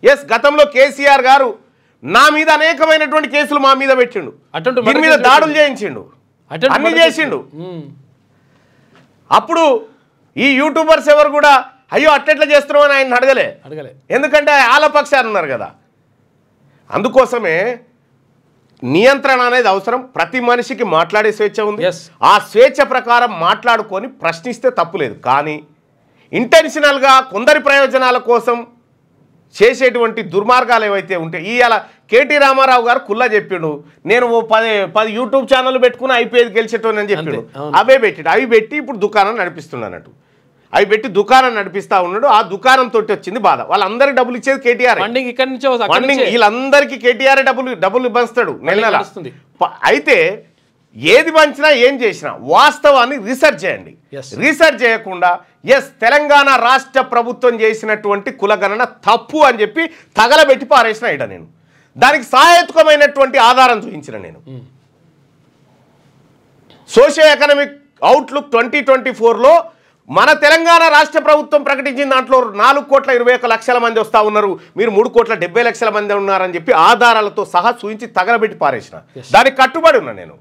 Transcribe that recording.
Yes గతంలో కేసీఆర్ గారు నా మీద అనేకమైనటువంటి కేసులు మా మీద పెట్టిండు, దీని మీద దాడులు చేయించిండు, అన్ని చేసిండు. అప్పుడు ఈ యూట్యూబర్స్ ఎవరు కూడా అయ్యో అట్టెట్లా చేస్తున్నావు అని ఆయన అడగలే, ఎందుకంటే ఆలపక్షాలు ఉన్నారు కదా. అందుకోసమే నియంత్రణ అనేది అవసరం. ప్రతి మనిషికి మాట్లాడే స్వేచ్ఛ ఉంది, ఆ స్వేచ్ఛ ప్రకారం మాట్లాడుకొని ప్రశ్నిస్తే తప్పులేదు. కానీ ఇంటెన్షనల్గా కొందరి ప్రయోజనాల కోసం చేసేటువంటి దుర్మార్గాలు ఏవైతే ఉంటాయి, ఇవాళ కేటీ రామారావు గారు కుల్లా చెప్పిండు, నేను 10 యూట్యూబ్ ఛానల్ పెట్టుకుని ఐపీఎల్ గెలిచేటోని అని చెప్పిండు. అవే పెట్టిండు, అవి పెట్టి ఇప్పుడు దుకాణం నడిపిస్తున్నానట్టు. అవి పెట్టి దుకాణం నడిపిస్తా ఉన్నాడు. ఆ దుకాణం తోటి వచ్చింది బాధ. వాళ్ళందరికి డబ్బులు ఇచ్చేది కేటీఆర్. వీళ్ళందరికీ కేటీఆర్ డబ్బులు పంచుతాడు నెల నెల. అయితే ఏది పంచినా ఏం చేసినా వాస్తవాన్ని రీసెర్చ్ చేయండి. రీసెర్చ్ చేయకుండా తెలంగాణ రాష్ట్ర ప్రభుత్వం చేసినటువంటి కులగణన తప్పు అని చెప్పి తగలబెట్టి పారేసిన ఇట నేను. దానికి సహాయకమైనటువంటి ఆధారం చూపించిన నేను. సోషియో ఎకనామిక్ అవుట్లుక్ 2024లో మన తెలంగాణ రాష్ట్ర ప్రభుత్వం ప్రకటించిన దాంట్లో 4,21,00,000 మంది వస్తూ ఉన్నారు, మీరు 3,70,00,000 మంది ఉన్నారని చెప్పి ఆధారాలతో సహా చూపించి తగలబెట్టి పారేసిన. దానికి కట్టుబడి ఉన్నా నేను.